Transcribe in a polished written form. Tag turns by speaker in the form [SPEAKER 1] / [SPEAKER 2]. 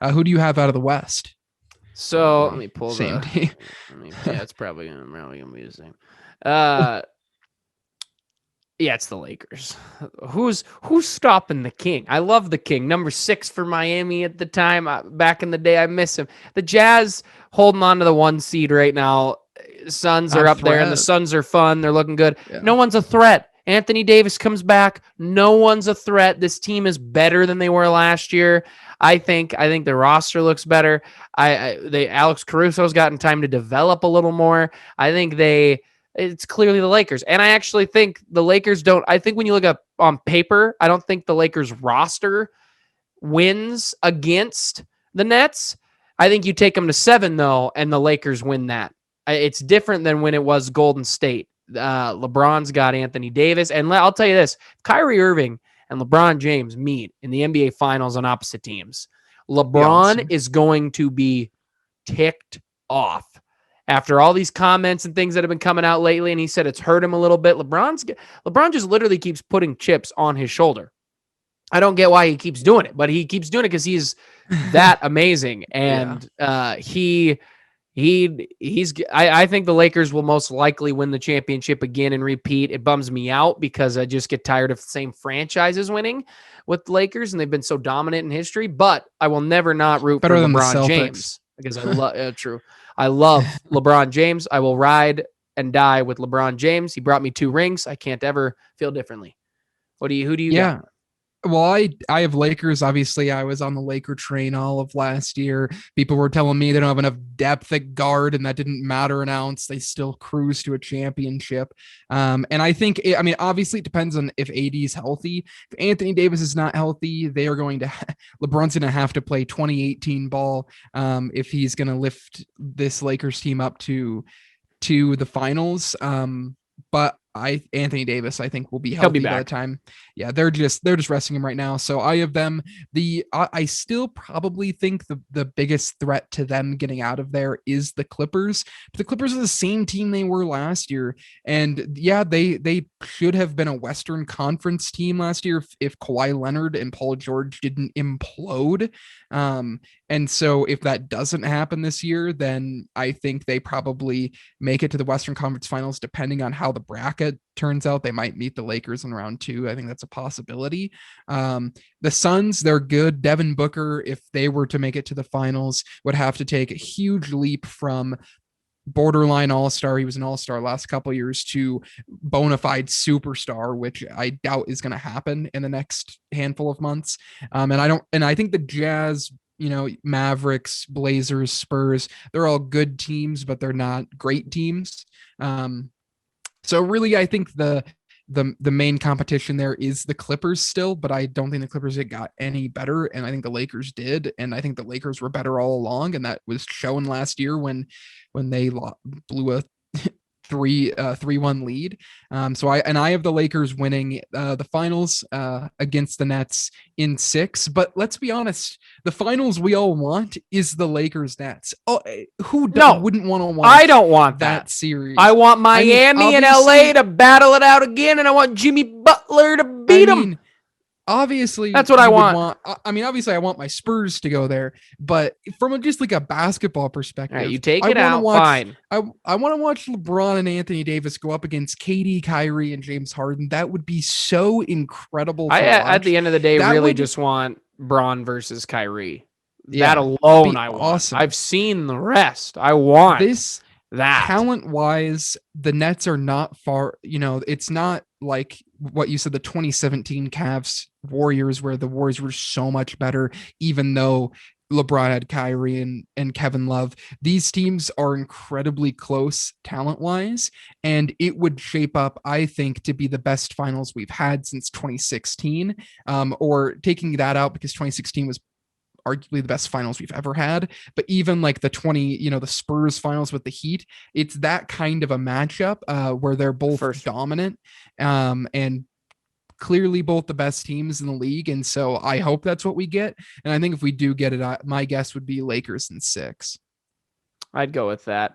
[SPEAKER 1] Who do you have out of the West?
[SPEAKER 2] So let me pull
[SPEAKER 1] Same
[SPEAKER 2] the.
[SPEAKER 1] team.
[SPEAKER 2] Yeah, it's probably gonna be the same. Uh, yeah, it's the Lakers. Who's stopping the King? I love the King. Number 6 for Miami at the time. Back in the day, I miss him. The Jazz holding on to the 1 seed right now. Suns are
[SPEAKER 1] Not a
[SPEAKER 2] up there, and the
[SPEAKER 1] threat.
[SPEAKER 2] Suns are fun. They're looking good.
[SPEAKER 1] Yeah.
[SPEAKER 2] No one's a threat. Anthony Davis comes back. No one's a threat. This team is better than they were last year. I think the roster looks better. Alex Caruso's gotten time to develop a little more. I think it's clearly the Lakers. And I actually think the Lakers don't. I think when you look up on paper, I don't think the Lakers roster wins against the Nets. I think you take them to 7, though, and the Lakers win that. It's different than when it was Golden State. LeBron's got Anthony Davis. And I'll tell you this, Kyrie Irving and LeBron James meet in the NBA Finals on opposite teams. LeBron
[SPEAKER 1] Awesome.
[SPEAKER 2] is going to be ticked off after all these comments and things that have been coming out lately. And he said it's hurt him a little bit. LeBron just literally keeps putting chips on his shoulder. I don't get why he keeps doing it, but he keeps doing it because he's that amazing. And I think the Lakers will most likely win the championship again and repeat. It bums me out because I just get tired of the same franchises winning with the Lakers, and they've been so dominant in history. But I will never not root
[SPEAKER 1] Better
[SPEAKER 2] for
[SPEAKER 1] than the
[SPEAKER 2] LeBron
[SPEAKER 1] Celtics.
[SPEAKER 2] James because I love true. I love LeBron James. I will ride and die with LeBron James. He brought me 2 rings. I can't ever feel differently. Who do you got?
[SPEAKER 1] Well, I have Lakers. Obviously, I was on the Laker train all of last year. People were telling me they don't have enough depth at guard, and that didn't matter an ounce. They still cruise to a championship. And I think, obviously, it depends on if AD is healthy. If Anthony Davis is not healthy, they are going to. LeBron's going to have to play 2018 ball if he's going to lift this Lakers team up to the finals. But Anthony Davis, I think, will be healthy by the time. Yeah, they're just resting him right now. So I have them. I still probably think the biggest threat to them getting out of there is the Clippers. But the Clippers are the same team they were last year, and yeah, they should have been a Western Conference team last year if Kawhi Leonard and Paul George didn't implode. And so if that doesn't happen this year, then I think they probably make it to the Western Conference Finals, depending on how the bracket turns out. They might meet the Lakers in round 2. I think that's a possibility. The Suns, they're good. Devin Booker, if they were to make it to the finals, would have to take a huge leap from borderline all-star. He was an all-star last couple years to bona fide superstar, which I doubt is going to happen in the next handful of months. And I think the Jazz, Mavericks, Blazers, Spurs, they're all good teams, but they're not great teams. So really, I think the main competition there is the Clippers still, but I don't think the Clippers got any better, and I think the Lakers did, and I think the Lakers were better all along, and that was shown last year when they blew a 3-1 lead. So I have the Lakers winning the finals against the Nets in 6. But let's be honest, the finals we all want is the Lakers Nets. Oh, wouldn't want to watch?
[SPEAKER 2] I don't want
[SPEAKER 1] that series.
[SPEAKER 2] I want Miami and LA to battle it out again, and I want Jimmy Butler to beat them.
[SPEAKER 1] Obviously,
[SPEAKER 2] that's what I want.
[SPEAKER 1] Obviously, I want my Spurs to go there, but from just like a basketball perspective,
[SPEAKER 2] right, you take it out. Fine.
[SPEAKER 1] I want to watch LeBron and Anthony Davis go up against KD, Kyrie, and James Harden. That would be so incredible.
[SPEAKER 2] At the end of the day, just want Bron versus Kyrie. Yeah, that alone, I want. Awesome. I've seen the rest. I want
[SPEAKER 1] this. That talent-wise, the Nets are not far. It's not like what you said, the 2017 Cavs Warriors, where the Warriors were so much better, even though LeBron had Kyrie and Kevin Love. These teams are incredibly close talent-wise, and it would shape up, I think, to be the best finals we've had since 2016. Or taking that out because 2016 was arguably the best finals we've ever had, but even like the the Spurs finals with the Heat, it's that kind of a matchup where they're both dominant and clearly both the best teams in the league. And so I hope that's what we get. And I think if we do get it, my guess would be Lakers in 6.
[SPEAKER 2] I'd go with that.